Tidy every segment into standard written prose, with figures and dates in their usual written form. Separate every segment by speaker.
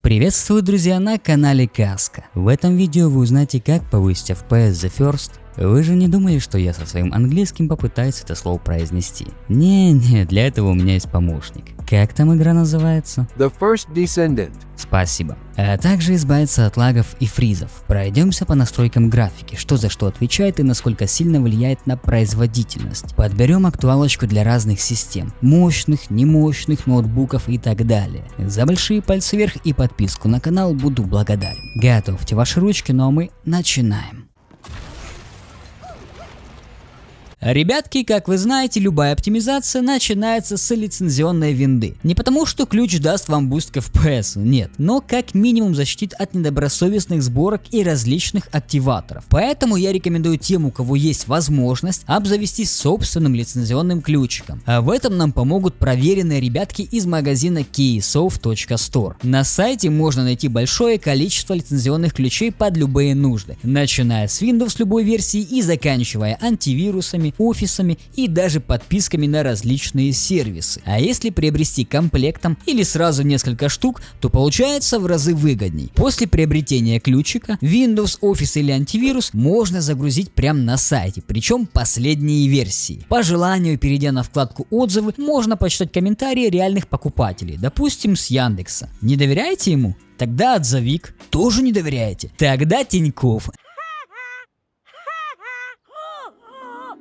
Speaker 1: Приветствую, друзья, на канале Каска. В этом видео вы узнаете, как повысить FPS The First. Вы же не думали, что я со своим английским попытаюсь это слово произнести? Не, для этого у меня есть помощник. Как там игра называется?
Speaker 2: The First Descendant.
Speaker 1: Спасибо. А также избавиться от лагов и фризов. Пройдемся по настройкам графики, что за что отвечает и насколько сильно влияет на производительность. Подберем актуалочку для разных систем, мощных, немощных ноутбуков и так далее. За большие пальцы вверх и подписку на канал буду благодарен. Готовьте ваши ручки, ну а мы начинаем. Ребятки, как вы знаете, любая оптимизация начинается с лицензионной винды. Не потому, что ключ даст вам буст к FPS, нет, но как минимум защитит от недобросовестных сборок и различных активаторов. Поэтому я рекомендую тем, у кого есть возможность, обзавестись собственным лицензионным ключиком. А в этом нам помогут проверенные ребятки из магазина keysoft.store. На сайте можно найти большое количество лицензионных ключей под любые нужды, начиная с Windows любой версии и заканчивая антивирусами, офисами и даже подписками на различные сервисы. А если приобрести комплектом или сразу несколько штук, то получается в разы выгодней. После приобретения ключика Windows, Office или антивирус можно загрузить прямо на сайте, причем последние версии. По желанию, перейдя на вкладку отзывы, можно почитать комментарии реальных покупателей, допустим с Яндекса. Не доверяете ему? Тогда отзовик. Тоже не доверяете? Тогда Тинькофф.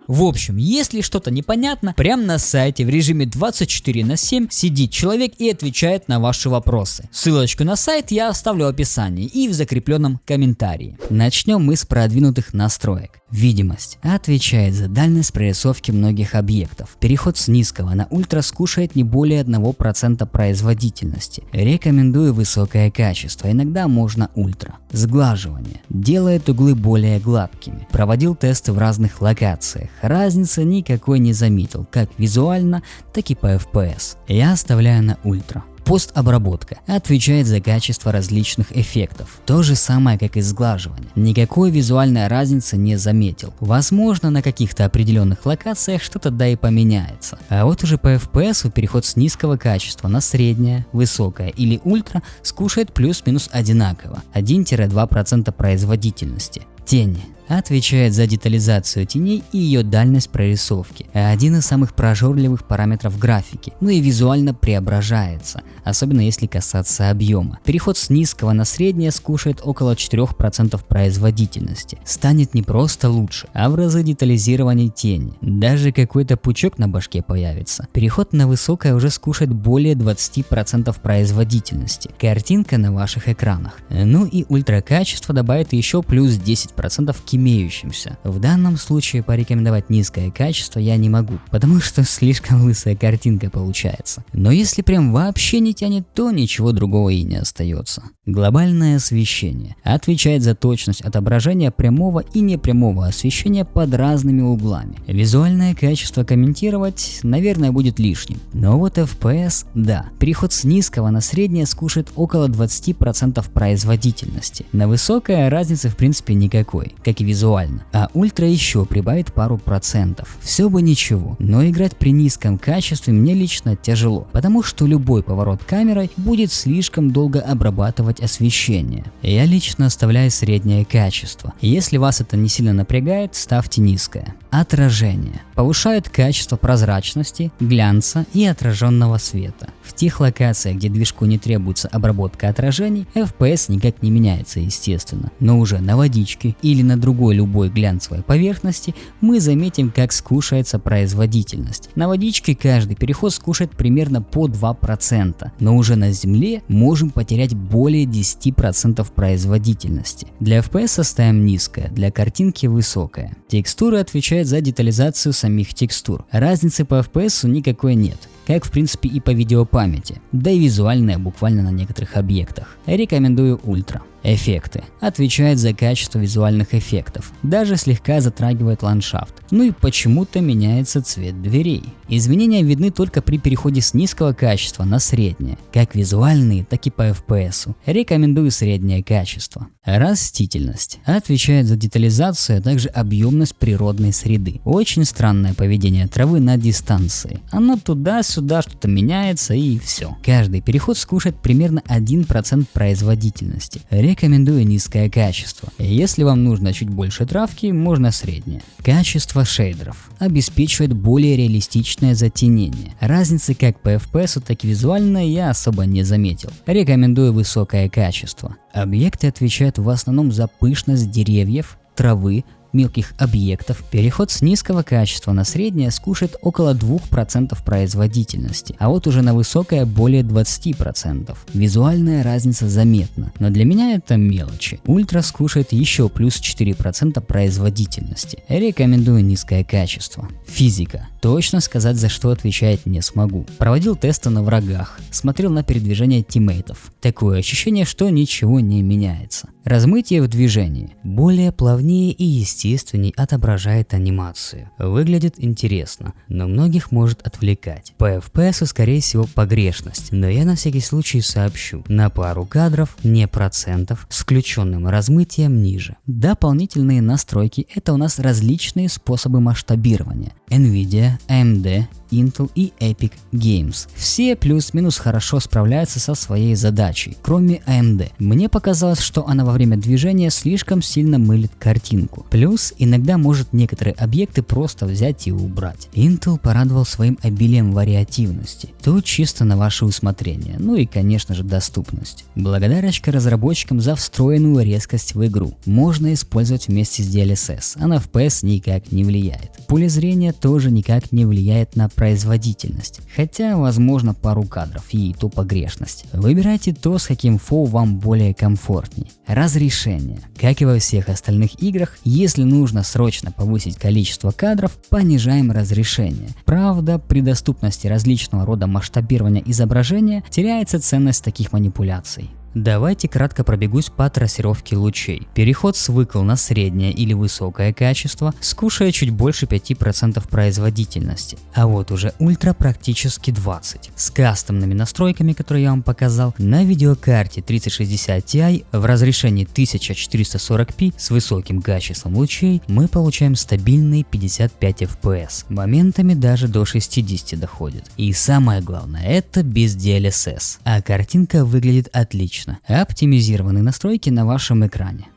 Speaker 1: В общем, если что-то непонятно, прямо на сайте в режиме 24/7 сидит человек и отвечает на ваши вопросы. Ссылочку на сайт я оставлю в описании и в закрепленном комментарии. Начнем мы с продвинутых настроек. Видимость отвечает за дальность прорисовки многих объектов. Переход с низкого на ультра скушает не более 1% производительности. Рекомендую высокое качество, иногда можно ультра. Сглаживание делает углы более гладкими. Проводил тесты в разных локациях. Разницы никакой не заметил, как визуально, так и по FPS. Я оставляю на ультра. Постобработка отвечает за качество различных эффектов. То же самое, как и сглаживание. Никакой визуальной разницы не заметил. Возможно, на каких-то определенных локациях что-то да и поменяется. А вот уже по FPS переход с низкого качества на среднее, высокое или ультра скушает плюс-минус одинаково. 1-2% производительности. Тени отвечает за детализацию теней и ее дальность прорисовки. Один из самых прожорливых параметров графики, но и визуально преображается, особенно если касаться объема. Переход с низкого на среднее скушает около 4% производительности. Станет не просто лучше, а в разы детализирования тени. Даже какой-то пучок на башке появится. Переход на высокое уже скушает более 20% производительности. Картинка на ваших экранах. Ну и ультракачество добавит еще плюс 10% к имеющимся. В данном случае порекомендовать низкое качество я не могу, потому что слишком лысая картинка получается. Но если прям вообще не тянет, то ничего другого и не остается. Глобальное освещение отвечает за точность отображения прямого и непрямого освещения под разными углами. Визуальное качество комментировать, наверное, будет лишним. Но вот FPS, да. Переход с низкого на среднее скушает около 20% производительности. На высокое разницы в принципе никакой, как и визуально. А ультра еще прибавит пару процентов. Все бы ничего, но играть при низком качестве мне лично тяжело, потому что любой поворот камерой будет слишком долго обрабатывать освещение. Я лично оставляю среднее качество. Если вас это не сильно напрягает, ставьте низкое. Отражение повышает качество прозрачности, глянца и отраженного света. В тех локациях, где движку не требуется обработка отражений, FPS никак не меняется, естественно. Но уже на водичке или на другой любой глянцевой поверхности мы заметим, как скушается производительность. На водичке каждый переход скушает примерно по 2%, но уже на земле можем потерять более 10% производительности. Для FPS оставим низкое, для картинки высокое. Текстуры отвечают за детализацию самих текстур. Разницы по FPS никакой нет, как в принципе и по видеопамяти, да и визуальная буквально на некоторых объектах. Рекомендую ультра. Эффекты. Отвечает за качество визуальных эффектов, даже слегка затрагивает ландшафт. Ну и почему-то меняется цвет дверей. Изменения видны только при переходе с низкого качества на среднее, как визуальные, так и по FPS. Рекомендую среднее качество. Растительность. Отвечает за детализацию, а также объемность природной среды. Очень странное поведение травы на дистанции. Оно туда-сюда что-то меняется и все. Каждый переход скушает примерно 1% производительности. Рекомендую низкое качество. Если вам нужно чуть больше травки, можно среднее. Качество шейдеров. Обеспечивает более реалистичное затенение. Разницы как по FPS, так и визуально я особо не заметил. Рекомендую высокое качество. Объекты отвечают в основном за пышность деревьев, травы, мелких объектов. Переход с низкого качества на среднее скушает около 2% производительности, а вот уже на высокое более 20%. Визуальная разница заметна, но для меня это мелочи. Ультра скушает еще плюс 4% производительности. Рекомендую низкое качество. Физика. Точно сказать, за что отвечает, не смогу. Проводил тесты на врагах, смотрел на передвижение тиммейтов. Такое ощущение, что ничего не меняется. Размытие в движении. Более плавнее и естественней отображает анимацию. Выглядит интересно, но многих может отвлекать. По FPS скорее всего погрешность, но я на всякий случай сообщу. На пару кадров, не процентов, с включенным размытием ниже. Дополнительные настройки — это у нас различные способы масштабирования. Nvidia, AMD, Intel и Epic Games. Все плюс-минус хорошо справляются со своей задачей, кроме AMD. Мне показалось, что она во время движения слишком сильно мылит картинку. Плюс иногда может некоторые объекты просто взять и убрать. Intel порадовал своим обилием вариативности. Тут чисто на ваше усмотрение. Ну и конечно же доступность. Благодарочка разработчикам за встроенную резкость в игру. Можно использовать вместе с DLSS, а на FPS никак не влияет. Поле зрения тоже никак не влияет на производительность, хотя возможно пару кадров и то погрешность. Выбирайте то, с каким фоу вам более комфортней. Разрешение. Как и во всех остальных играх, если нужно срочно повысить количество кадров, понижаем разрешение. Правда, при доступности различного рода масштабирования изображения теряется ценность таких манипуляций. Давайте кратко пробегусь по трассировке лучей. Переход с выкл на среднее или высокое качество скушает чуть больше 5% производительности, а вот уже ультра практически 20%. С кастомными настройками, которые я вам показал, на видеокарте 3060 Ti в разрешении 1440p с высоким качеством лучей мы получаем стабильные 55 FPS, моментами даже до 60 доходит. И самое главное, это без DLSS, а картинка выглядит отлично. Оптимизированные настройки на вашем экране.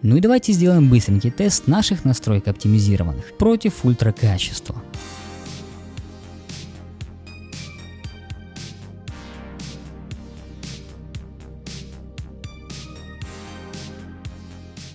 Speaker 1: Ну и давайте сделаем быстренький тест наших настроек оптимизированных против ультра качества.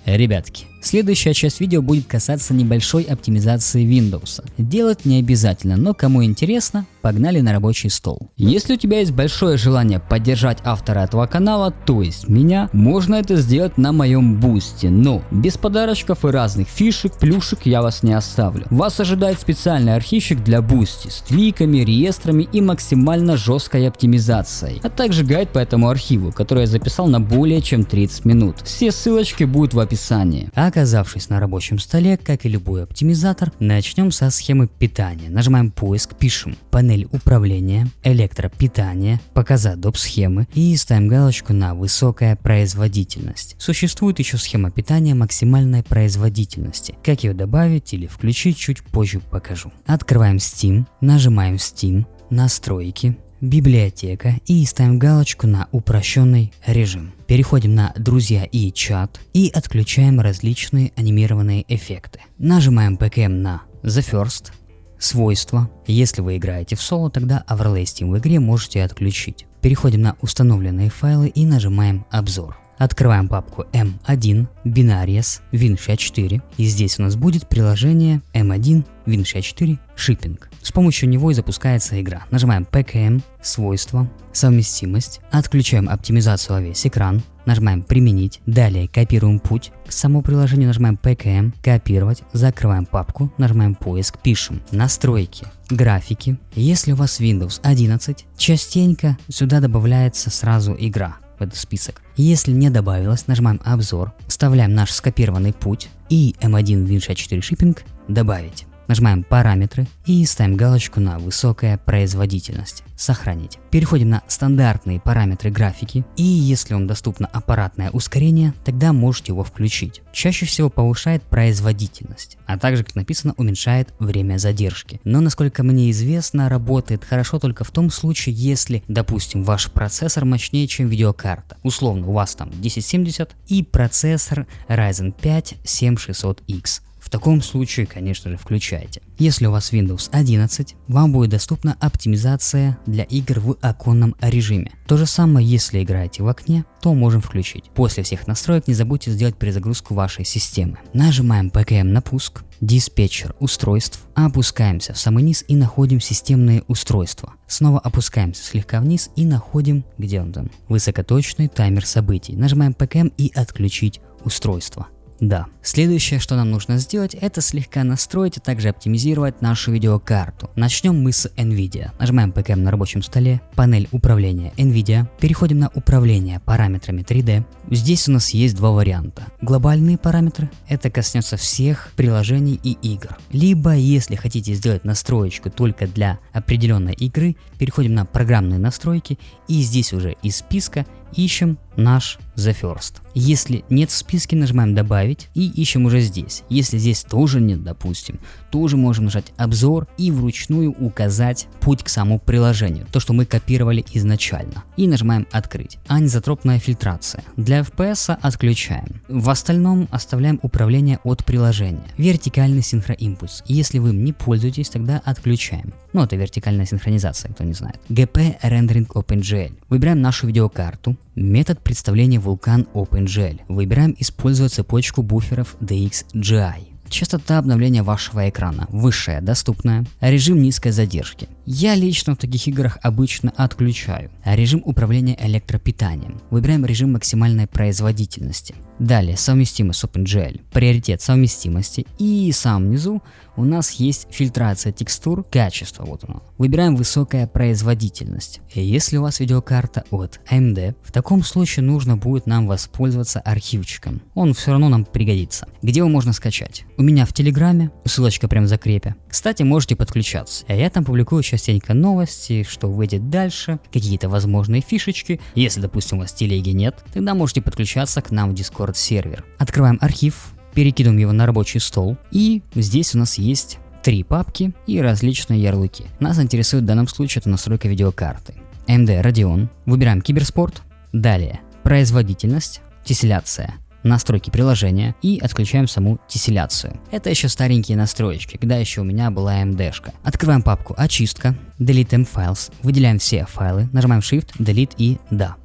Speaker 1: Ребятки, следующая часть видео будет касаться небольшой оптимизации Windows. Делать не обязательно, но кому интересно, погнали на рабочий стол. Если у тебя есть большое желание поддержать автора этого канала, то есть меня, можно это сделать на моем бусте, но без подарочков и разных фишек, плюшек я вас не оставлю. Вас ожидает специальный архивчик для бусти с твиками, реестрами и максимально жесткой оптимизацией, а также гайд по этому архиву, который я записал на более чем 30 минут. Все ссылочки будут в описании. Оказавшись на рабочем столе, как и любой оптимизатор, начнем со схемы питания. Нажимаем поиск, пишем панель управления, электропитание, показать доп. Схемы и ставим галочку на высокая производительность. Существует еще схема питания максимальной производительности. Как ее добавить или включить, чуть позже покажу. Открываем Steam, нажимаем Steam, настройки, библиотека и ставим галочку на упрощенный режим. Переходим на друзья и чат и отключаем различные анимированные эффекты. Нажимаем PKM на The First, свойства. Если вы играете в соло, тогда Overlay Steam в игре можете отключить. Переходим на установленные файлы и нажимаем обзор. Открываем папку M1, Binaries, Win64, и здесь у нас будет приложение M1, Win64, Shipping. С помощью него и запускается игра. Нажимаем PKM, свойства, совместимость, отключаем оптимизацию во весь экран, нажимаем применить, далее копируем путь к самому приложению, нажимаем PKM, копировать, закрываем папку, нажимаем поиск, пишем настройки, графики. Если у вас Windows 11, частенько сюда добавляется сразу игра. в этот список. Если не добавилось, нажимаем обзор, вставляем наш скопированный путь и M1 Win64 Shipping добавить. Нажимаем параметры и ставим галочку на высокая производительность. Сохранить. Переходим на стандартные параметры графики, и если вам доступно аппаратное ускорение, тогда можете его включить. Чаще всего повышает производительность, а также, как написано, уменьшает время задержки. Но, насколько мне известно, работает хорошо только в том случае, если, допустим, ваш процессор мощнее, чем видеокарта. Условно, у вас там 1070 и процессор Ryzen 5 7600X. В таком случае, конечно же, включайте. Если у вас Windows 11, вам будет доступна оптимизация для игр в оконном режиме. То же самое, если играете в окне, то можем включить. После всех настроек не забудьте сделать перезагрузку вашей системы. Нажимаем PKM на пуск, диспетчер устройств, опускаемся в самый низ и находим системные устройства. Снова опускаемся слегка вниз и находим, где он там, высокоточный таймер событий. Нажимаем PKM и отключить устройство. Да. Следующее, что нам нужно сделать, это слегка настроить, а также оптимизировать нашу видеокарту. Начнем мы с NVIDIA. Нажимаем PKM на рабочем столе, панель управления NVIDIA, переходим на управление параметрами 3D. Здесь у нас есть два варианта. Глобальные параметры, это коснется всех приложений и игр. Либо, если хотите сделать настроечку только для определенной игры, переходим на программные настройки и здесь уже из списка ищем наш The First. Если нет в списке, нажимаем добавить и ищем уже здесь. Если здесь тоже нет, допустим, тоже можем нажать обзор и вручную указать путь к самому приложению, то, что мы копировали изначально. И нажимаем открыть. Анизотропная фильтрация. Для FPS отключаем. В остальном оставляем управление от приложения. Вертикальный синхроимпульс. Если вы им не пользуетесь, тогда отключаем. Ну, это вертикальная синхронизация, кто не знает. GP Rendering OpenGL. Выбираем нашу видеокарту. Метод представления Vulkan OpenGL. Выбираем использовать цепочку буферов DXGI. Частота обновления вашего экрана высшая, доступная. Режим низкой задержки. Я лично в таких играх обычно отключаю. Режим управления электропитанием. Выбираем режим максимальной производительности. Далее совместимость с OpenGL. Приоритет совместимости. И в самом низу у нас есть фильтрация текстур, качество, вот оно. Выбираем высокая производительность. И если у вас видеокарта от AMD, в таком случае нужно будет нам воспользоваться архивчиком. Он все равно нам пригодится. Где его можно скачать? У меня в Телеграме, ссылочка прямо в закрепе. Кстати, можете подключаться. Я там публикую частенько новости, что выйдет дальше, какие-то возможные фишечки. Если, допустим, у вас телеги нет, тогда можете подключаться к нам в Discord сервер. Открываем архив, перекидываем его на рабочий стол, и здесь у нас есть 3 папки и различные ярлыки. Нас интересует в данном случае это настройка видеокарты. AMD Radeon, выбираем киберспорт, далее производительность, тесселяция, настройки приложения и отключаем саму тесселяцию. Это еще старенькие настройки, когда еще у меня была AMD-шка. Открываем папку очистка, Delete M Files, выделяем все файлы, нажимаем Shift, Delete и Да.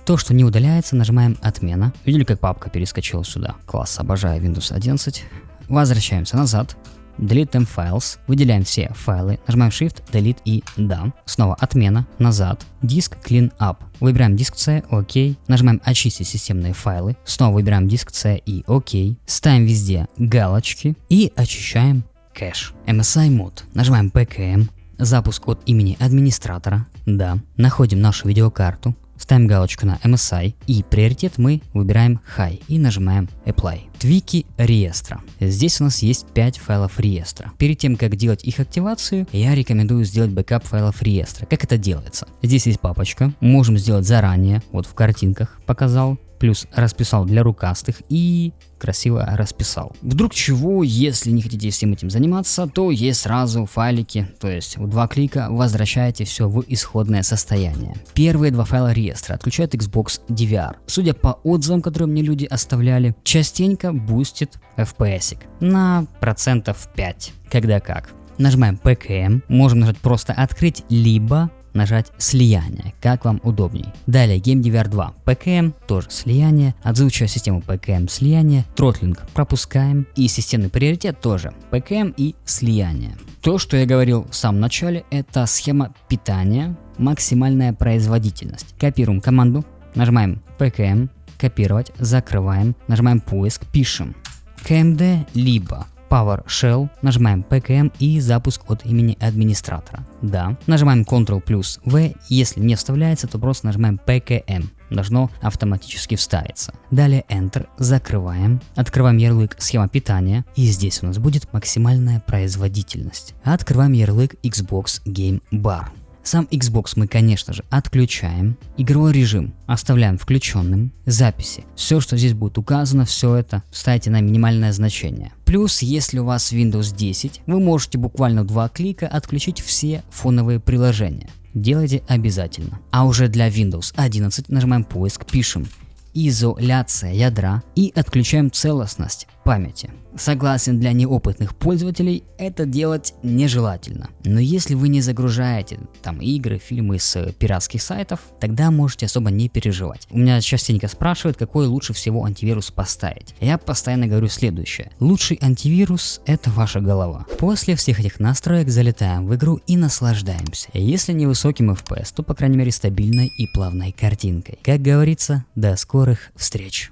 Speaker 1: То, что не удаляется, нажимаем отмена. Видели, как папка перескочила сюда? Класс, обожаю Windows 11. Возвращаемся назад. Delete M Files. Выделяем все файлы. Нажимаем Shift, Delete и Да. Снова отмена. Назад. Диск Clean Up. Выбираем диск C, ОК. Нажимаем очистить системные файлы. Снова выбираем диск C и ОК. Ставим везде галочки и очищаем кэш. MSI мод. Нажимаем PKM. Запуск от имени администратора. Да. Находим нашу видеокарту. Ставим галочку на MSI и приоритет мы выбираем High и нажимаем Apply. Твики реестра. Здесь у нас есть 5 файлов реестра. Перед тем, как делать их активацию, я рекомендую сделать бэкап файлов реестра. Как это делается? Здесь есть папочка, можем сделать заранее, вот в картинках показал. Плюс расписал для рукастых и красиво расписал. Вдруг чего, если не хотите всем этим заниматься, то есть сразу файлики, то есть в 2 клика возвращаете все в исходное состояние. Первые 2 файла реестра отключают Xbox DVR. Судя по отзывам, которые мне люди оставляли, частенько бустит FPS на 5%, когда как. Нажимаем PKM, можем нажать просто открыть, либо нажать слияние, как вам удобней. Далее GameDVR 2, PKM, тоже слияние, отзывчивая система PKM слияние, тротлинг пропускаем и системный приоритет тоже PKM и слияние. То, что я говорил в самом начале, это схема питания, максимальная производительность. Копируем команду, нажимаем PKM, копировать, закрываем, нажимаем поиск, пишем KMD либо PowerShell, нажимаем PKM и запуск от имени администратора. Да. Нажимаем Ctrl плюс V, если не вставляется, то просто нажимаем PKM. Должно автоматически вставиться. Далее Enter, закрываем, открываем ярлык схема питания, и здесь у нас будет максимальная производительность. Открываем ярлык Xbox Game Bar. Сам Xbox мы, конечно же, отключаем. Игровой режим оставляем включенным. Записи. Все, что здесь будет указано, все это ставите на минимальное значение. Плюс, если у вас Windows 10, вы можете буквально в 2 клика отключить все фоновые приложения. Делайте обязательно. А уже для Windows 11 нажимаем поиск, пишем изоляция ядра и отключаем целостность памяти. Согласен, для неопытных пользователей это делать нежелательно. Но если вы не загружаете там игры, фильмы с пиратских сайтов, тогда можете особо не переживать. У меня частенько спрашивают, какой лучше всего антивирус поставить. Я постоянно говорю следующее. Лучший антивирус — это ваша голова. После всех этих настроек залетаем в игру и наслаждаемся. Если не высоким FPS, то по крайней мере стабильной и плавной картинкой. Как говорится, до скорых встреч.